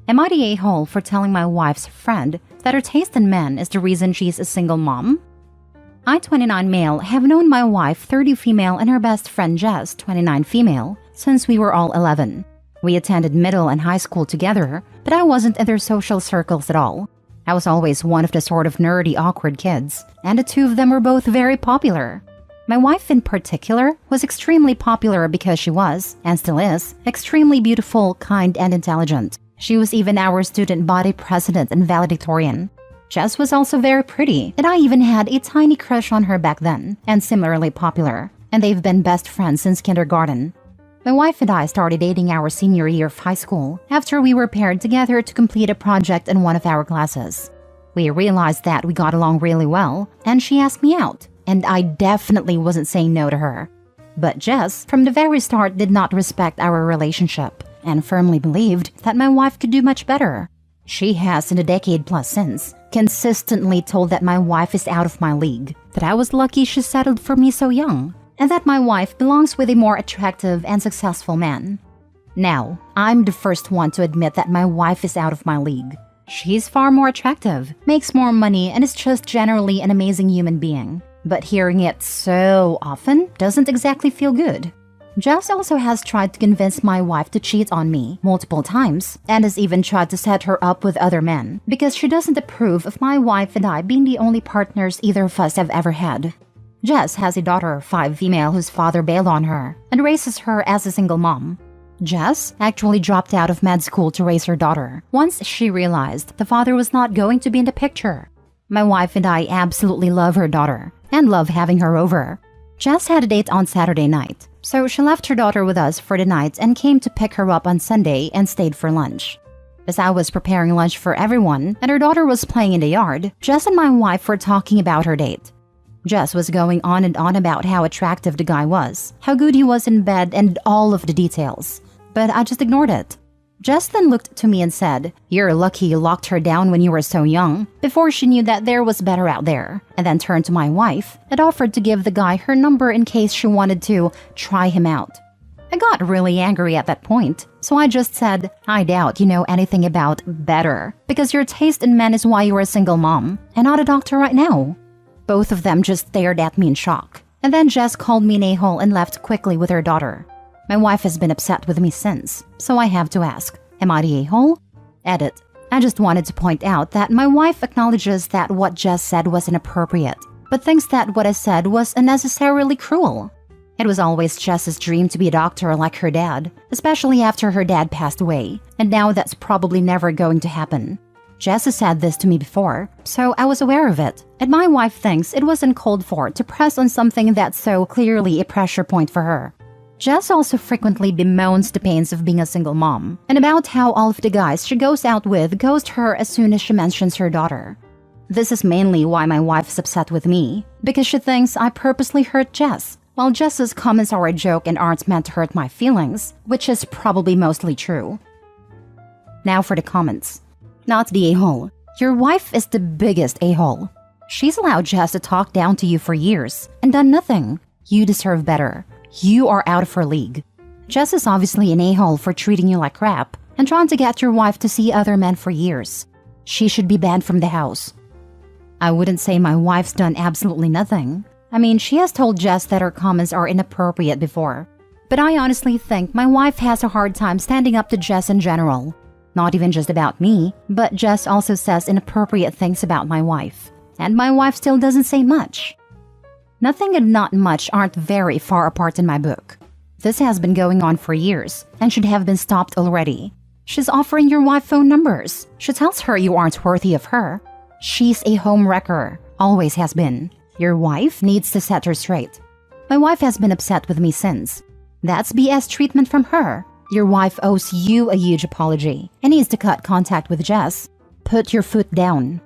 Am I the a-hole for telling my wife's friend that her taste in men is the reason she's a single mom? I, 29 male, have known my wife, 30 female, and her best friend Jess, 29 female, since we were all 11. We attended middle and high school together, but I wasn't in their social circles at all. I was always one of the sort of nerdy, awkward kids, and the two of them were both very popular. My wife in particular was extremely popular because she was, and still is, extremely beautiful, kind, and intelligent. She was even our student body president and valedictorian. Jess was also very pretty, and I even had a tiny crush on her back then, and similarly popular, and they've been best friends since kindergarten. My wife and I started dating our senior year of high school after we were paired together to complete a project in one of our classes. We realized that we got along really well, and she asked me out, and I definitely wasn't saying no to her. But Jess, from the very start, did not respect our relationship and firmly believed that my wife could do much better. She has, in a decade plus since, consistently told that my wife is out of my league, that I was lucky she settled for me so young, and that my wife belongs with a more attractive and successful man. Now, I'm the first one to admit that my wife is out of my league. She's far more attractive, makes more money, and is just generally an amazing human being. But hearing it so often doesn't exactly feel good. Jess also has tried to convince my wife to cheat on me multiple times, and has even tried to set her up with other men because she doesn't approve of my wife and I being the only partners either of us have ever had. Jess has a daughter, 5 female, whose father bailed on her and raises her as a single mom. Jess actually dropped out of med school to raise her daughter once she realized the father was not going to be in the picture. My wife and I absolutely love her daughter and love having her over. Jess had a date on Saturday night, so she left her daughter with us for the night and came to pick her up on Sunday and stayed for lunch. As I was preparing lunch for everyone and her daughter was playing in the yard, Jess and my wife were talking about her date. Jess was going on and on about how attractive the guy was, how good he was in bed, and all of the details. But I just ignored it. Jess then looked to me and said, "You're lucky you locked her down when you were so young," before she knew that there was better out there, and then turned to my wife and offered to give the guy her number in case she wanted to try him out. I got really angry at that point, so I just said, "I doubt you know anything about better, because your taste in men is why you're a single mom, and not a doctor right now." Both of them just stared at me in shock, and then Jess called me an a-hole and left quickly with her daughter. My wife has been upset with me since, so I have to ask, am I the a-hole? Edit. I just wanted to point out that my wife acknowledges that what Jess said was inappropriate, but thinks that what I said was unnecessarily cruel. It was always Jess's dream to be a doctor like her dad, especially after her dad passed away, and now that's probably never going to happen. Jess has said this to me before, so I was aware of it, and my wife thinks it was uncalled for to press on something that's so clearly a pressure point for her. Jess also frequently bemoans the pains of being a single mom, and about how all of the guys she goes out with ghost her as soon as she mentions her daughter. This is mainly why my wife is upset with me, because she thinks I purposely hurt Jess, while Jess's comments are a joke and aren't meant to hurt my feelings, which is probably mostly true. Now for the comments. Not the a-hole. Your wife is the biggest a-hole. She's allowed Jess to talk down to you for years and done nothing. You deserve better. You are out of her league. Jess is obviously an a-hole for treating you like crap and trying to get your wife to see other men for years. She should be banned from the house. I wouldn't say my wife's done absolutely nothing. I mean, she has told Jess that her comments are inappropriate before. But I honestly think my wife has a hard time standing up to Jess in general. Not even just about me, but Jess also says inappropriate things about my wife. And my wife still doesn't say much. Nothing and not much aren't very far apart in my book. This has been going on for years and should have been stopped already. She's offering your wife phone numbers. She tells her you aren't worthy of her. She's a home wrecker, always has been. Your wife needs to set her straight. My wife has been upset with me since. That's BS treatment from her. Your wife owes you a huge apology and needs to cut contact with Jess. Put your foot down.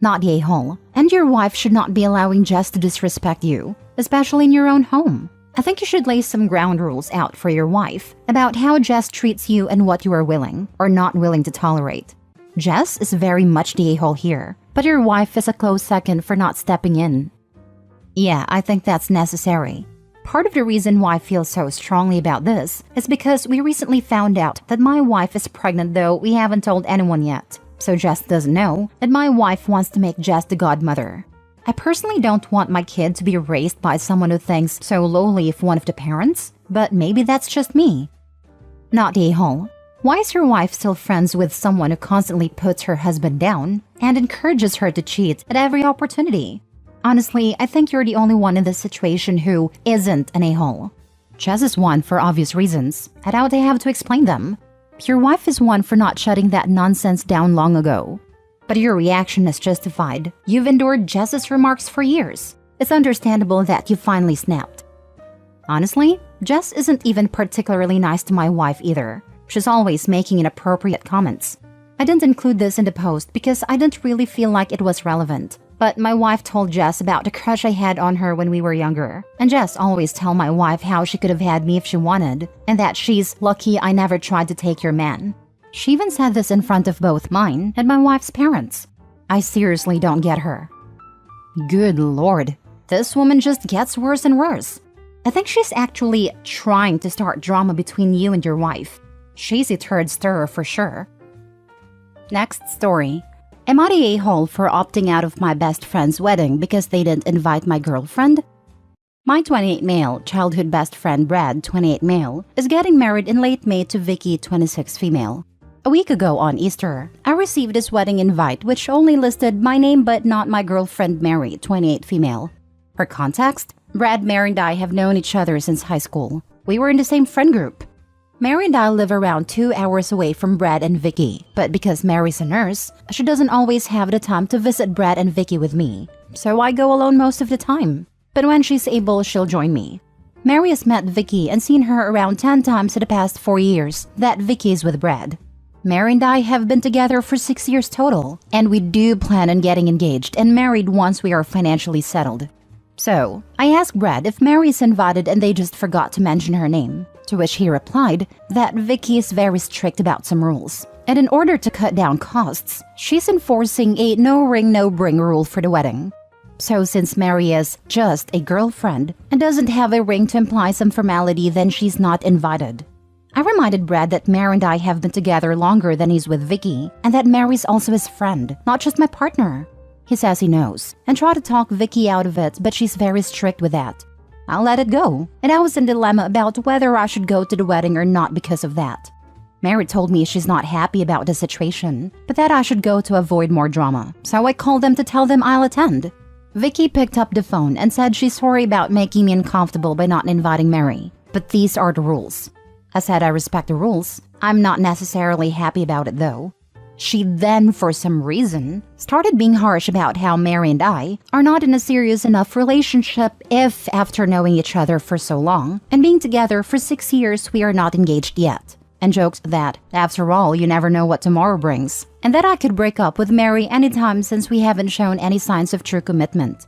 Not the a-hole. And your wife should not be allowing Jess to disrespect you, especially in your own home. I think you should lay some ground rules out for your wife about how Jess treats you and what you are willing or not willing to tolerate. Jess is very much the a-hole here, but your wife is a close second for not stepping in. Yeah, I think that's necessary. Part of the reason why I feel so strongly about this is because we recently found out that my wife is pregnant, though we haven't told anyone yet. So Jess doesn't know that my wife wants to make Jess the godmother. I personally don't want my kid to be raised by someone who thinks so lowly of one of the parents, but maybe that's just me. Not the a-hole. Why is your wife still friends with someone who constantly puts her husband down and encourages her to cheat at every opportunity? Honestly, I think you're the only one in this situation who isn't an a-hole. Jess is one for obvious reasons. I doubt I have to explain them. Your wife is one for not shutting that nonsense down long ago. But your reaction is justified. You've endured Jess's remarks for years. It's understandable that you finally snapped. Honestly, Jess isn't even particularly nice to my wife either. She's always making inappropriate comments. I didn't include this in the post because I didn't really feel like it was relevant. But my wife told Jess about the crush I had on her when we were younger. And Jess always tell my wife how she could have had me if she wanted, and that she's lucky I never tried to take your man. She even said this in front of both mine and my wife's parents. I seriously don't get her. Good Lord, this woman just gets worse and worse. I think she's actually trying to start drama between you and your wife. She's a turd stirrer for sure. Next story. Am I the a-hole for opting out of my best friend's wedding because they didn't invite my girlfriend? My 28 male childhood best friend Brad, 28 male, is getting married in late May to Vicky, 26 female. A week ago on Easter, I received his wedding invite which only listed my name but not my girlfriend Mary, 28 female. For context, Brad, Mary and I have known each other since high school. We were in the same friend group. Mary and I live around 2 hours away from Brad and Vicky, but because Mary's a nurse, she doesn't always have the time to visit Brad and Vicky with me, so I go alone most of the time. But when she's able, she'll join me. Mary has met Vicky and seen her around 10 times in the past 4 years that Vicky is with Brad. Mary and I have been together for 6 years total, and we do plan on getting engaged and married once we are financially settled. So, I asked Brad if Mary is invited and they just forgot to mention her name. To which he replied that Vicky is very strict about some rules. And in order to cut down costs, she's enforcing a no ring, no bring rule for the wedding. So since Mary is just a girlfriend and doesn't have a ring to imply some formality, then she's not invited. I reminded Brad that Mary and I have been together longer than he's with Vicky, and that Mary's also his friend, not just my partner. He says he knows, and tried to talk Vicky out of it, but she's very strict with that. I'll let it go, and I was in a dilemma about whether I should go to the wedding or not because of that. Mary told me she's not happy about the situation, but that I should go to avoid more drama, so I called them to tell them I'll attend. Vicky picked up the phone and said she's sorry about making me uncomfortable by not inviting Mary, but these are the rules. I said I respect the rules. I'm not necessarily happy about it though. She then, for some reason, started being harsh about how Mary and I are not in a serious enough relationship if, after knowing each other for so long and being together for 6 years, we are not engaged yet, and joked that, after all, you never know what tomorrow brings, and that I could break up with Mary anytime since we haven't shown any signs of true commitment.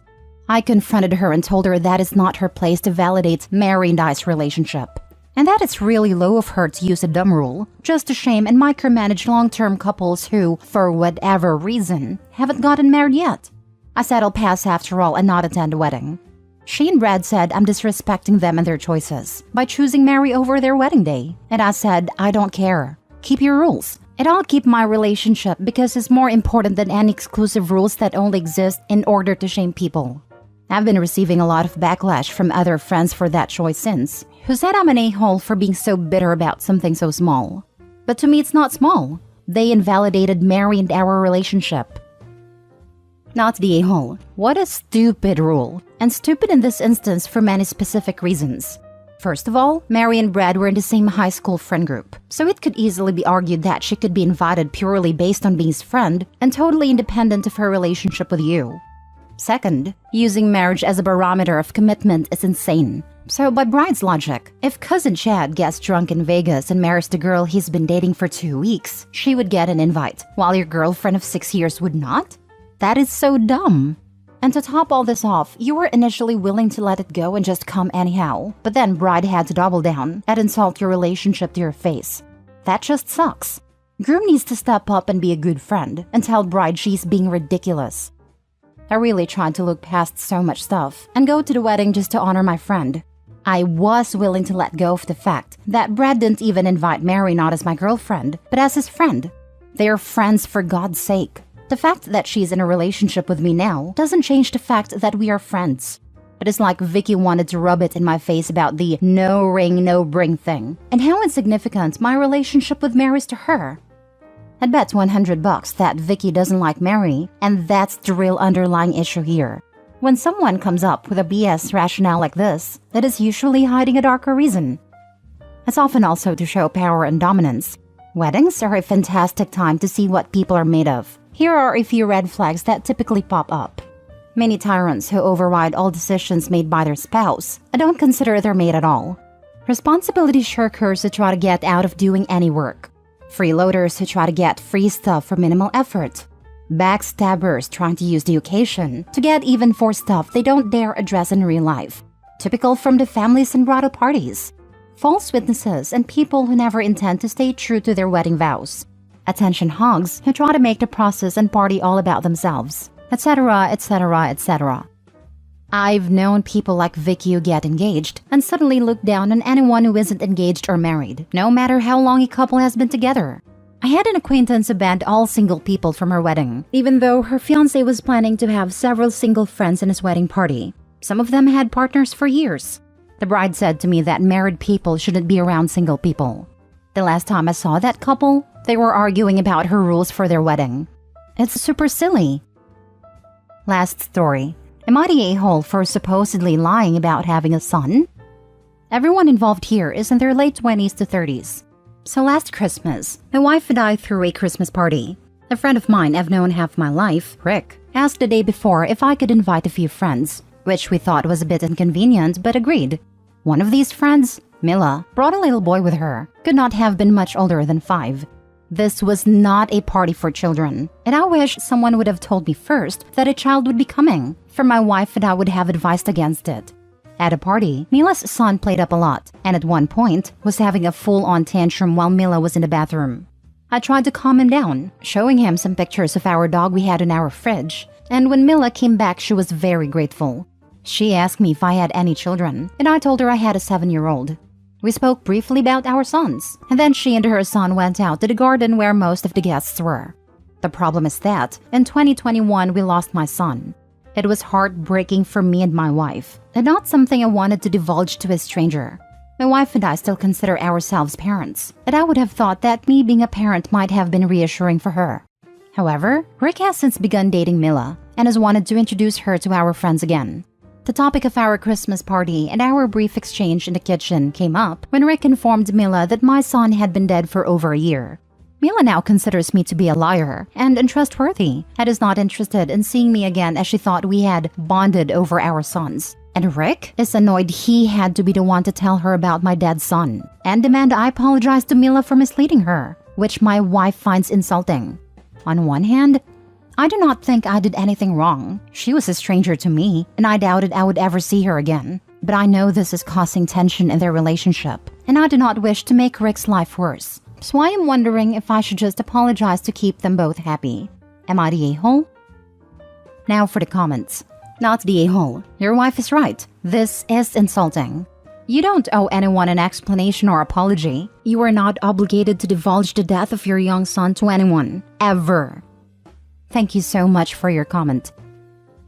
I confronted her and told her that is not her place to validate Mary and I's relationship, and that it's really low of her to use a dumb rule just to shame and micromanage long-term couples who, for whatever reason, haven't gotten married yet. I said I'll pass after all and not attend the wedding. She and Brad said I'm disrespecting them and their choices by choosing Mary over their wedding day, and I said I don't care. Keep your rules, and I'll keep my relationship because it's more important than any exclusive rules that only exist in order to shame people. I've been receiving a lot of backlash from other friends for that choice since, who said I'm an a-hole for being so bitter about something so small. But to me it's not small. They invalidated Mary and our relationship. Not the a-hole. What a stupid rule. And stupid in this instance for many specific reasons. First of all, Mary and Brad were in the same high school friend group, so it could easily be argued that she could be invited purely based on being his friend and totally independent of her relationship with you. Second, using marriage as a barometer of commitment is insane. So by Bride's logic, if cousin Chad gets drunk in Vegas and marries the girl he's been dating for 2 weeks, she would get an invite, while your girlfriend of 6 years would not? That is so dumb. And to top all this off, you were initially willing to let it go and just come anyhow, but then Bride had to double down and insult your relationship to your face. That just sucks. Groom needs to step up and be a good friend and tell Bride she's being ridiculous. I really tried to look past so much stuff and go to the wedding just to honor my friend. I was willing to let go of the fact that Brad didn't even invite Mary not as my girlfriend, but as his friend. They are friends for God's sake. The fact that she's in a relationship with me now doesn't change the fact that we are friends. It is like Vicky wanted to rub it in my face about the no ring, no bring thing, and how insignificant my relationship with Mary is to her. I'd bet $100 that Vicky doesn't like Mary, and that's the real underlying issue here. When someone comes up with a BS rationale like this, it is usually hiding a darker reason. It's often also to show power and dominance. Weddings are a fantastic time to see what people are made of. Here are a few red flags that typically pop up. Many tyrants who override all decisions made by their spouse. I don't consider their mate at all. Responsibility shirkers who try to get out of doing any work. Freeloaders who try to get free stuff for minimal effort. Backstabbers trying to use the occasion to get even for stuff they don't dare address in real life. Typical from the families and bridal parties. False witnesses and people who never intend to stay true to their wedding vows. Attention hogs who try to make the process and party all about themselves, etc., etc., etc. I've known people like Vicky who get engaged and suddenly look down on anyone who isn't engaged or married, no matter how long a couple has been together. I had an acquaintance who banned all single people from her wedding, even though her fiancé was planning to have several single friends in his wedding party. Some of them had partners for years. The bride said to me that married people shouldn't be around single people. The last time I saw that couple, they were arguing about her rules for their wedding. It's super silly. Last story. Am I the a-hole for supposedly lying about having a son? Everyone involved here is in their late 20s to 30s. So last Christmas, my wife and I threw a Christmas party. A friend of mine I've known half my life, Rick, asked the day before if I could invite a few friends, which we thought was a bit inconvenient but agreed. One of these friends, Mila, brought a little boy with her, could not have been much older than 5. This was not a party for children, and I wish someone would have told me first that a child would be coming, for my wife and I would have advised against it. At a party, Mila's son played up a lot, and at one point was having a full-on tantrum while Mila was in the bathroom. I tried to calm him down, showing him some pictures of our dog we had in our fridge, and when Mila came back she was very grateful. She asked me if I had any children, and I told her I had a 7-year-old. We spoke briefly about our sons, and then she and her son went out to the garden where most of the guests were. The problem is that, in 2021 we lost my son. It was heartbreaking for me and my wife, and not something I wanted to divulge to a stranger. My wife and I still consider ourselves parents, and I would have thought that me being a parent might have been reassuring for her. However, Rick has since begun dating Mila, and has wanted to introduce her to our friends again. The topic of our Christmas party and our brief exchange in the kitchen came up when Rick informed Mila that my son had been dead for over a year. Mila now considers me to be a liar and untrustworthy and is not interested in seeing me again as she thought we had bonded over our sons. And Rick is annoyed he had to be the one to tell her about my dead son and demand I apologize to Mila for misleading her, which my wife finds insulting. On one hand, I do not think I did anything wrong. She was a stranger to me, and I doubted I would ever see her again. But I know this is causing tension in their relationship, and I do not wish to make Rick's life worse. So I am wondering if I should just apologize to keep them both happy. Am I the a-hole? Now for the comments. Not the a-hole. Your wife is right. This is insulting. You don't owe anyone an explanation or apology. You are not obligated to divulge the death of your young son to anyone. Ever. Thank you so much for your comment.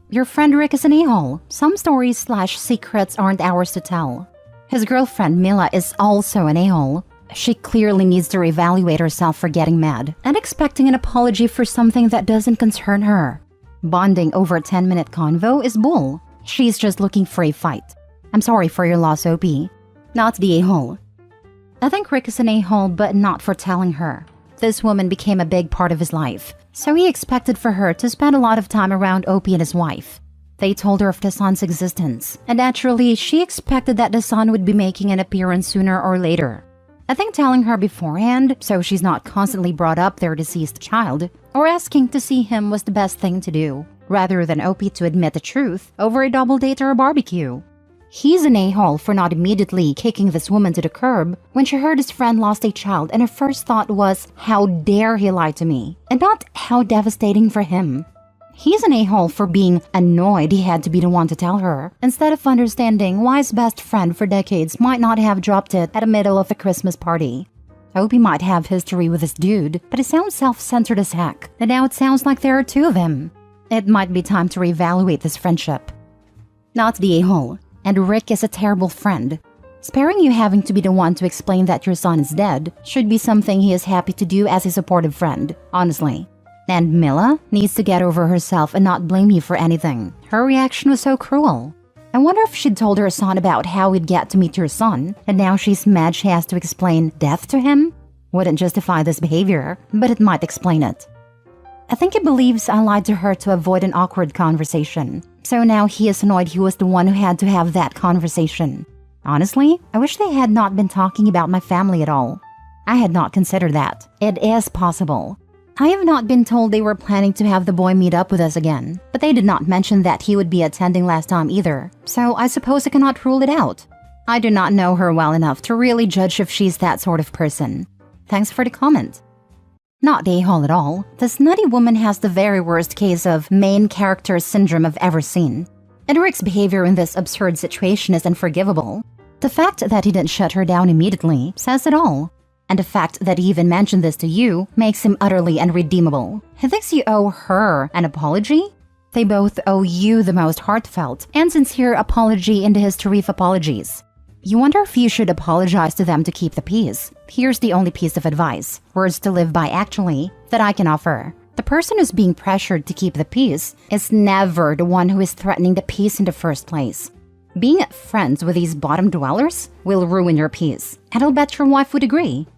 Your friend Rick is an a-hole. Some stories/secrets aren't ours to tell. His girlfriend Mila is also an a-hole. She clearly needs to reevaluate herself for getting mad and expecting an apology for something that doesn't concern her. Bonding over a 10-minute convo is bull. She's just looking for a fight. I'm sorry for your loss, OP. Not the a-hole. I think Rick is an a-hole, but not for telling her. This woman became a big part of his life, so he expected for her to spend a lot of time around OP and his wife. They told her of the son's existence, and naturally, she expected that the son would be making an appearance sooner or later. I think telling her beforehand, so she's not constantly brought up their deceased child, or asking to see him was the best thing to do, rather than OP to admit the truth over a double date or a barbecue. He's an a-hole for not immediately kicking this woman to the curb when she heard his friend lost a child and her first thought was, how dare he lie to me, and not how devastating for him. He's an a-hole for being annoyed he had to be the one to tell her, instead of understanding why his best friend for decades might not have dropped it at the middle of a Christmas party. I hope he might have history with this dude, but he sounds self-centered as heck, and now it sounds like there are two of him. It might be time to reevaluate this friendship. Not the a-hole, and Rick is a terrible friend. Sparing you having to be the one to explain that your son is dead should be something he is happy to do as a supportive friend, honestly. And Mila needs to get over herself and not blame you for anything. Her reaction was so cruel. I wonder if she'd told her son about how he'd get to meet her son, and now she's mad she has to explain death to him? Wouldn't justify this behavior, but it might explain it. I think he believes I lied to her to avoid an awkward conversation. So now he is annoyed he was the one who had to have that conversation. Honestly, I wish they had not been talking about my family at all. I had not considered that. It is possible. I have not been told they were planning to have the boy meet up with us again, but they did not mention that he would be attending last time either, so I suppose I cannot rule it out. I do not know her well enough to really judge if she's that sort of person. Thanks for the comment. Not a-hole at all. This nutty woman has the very worst case of main character syndrome I've ever seen. And Rick's behavior in this absurd situation is unforgivable. The fact that he didn't shut her down immediately says it all. And the fact that he even mentioned this to you makes him utterly unredeemable. He thinks you owe her an apology? They both owe you the most heartfelt and sincere apology in the history of apologies. You wonder if you should apologize to them to keep the peace. Here's the only piece of advice, words to live by actually, that I can offer. The person who's being pressured to keep the peace is never the one who is threatening the peace in the first place. Being friends with these bottom dwellers will ruin your peace, and I'll bet your wife would agree.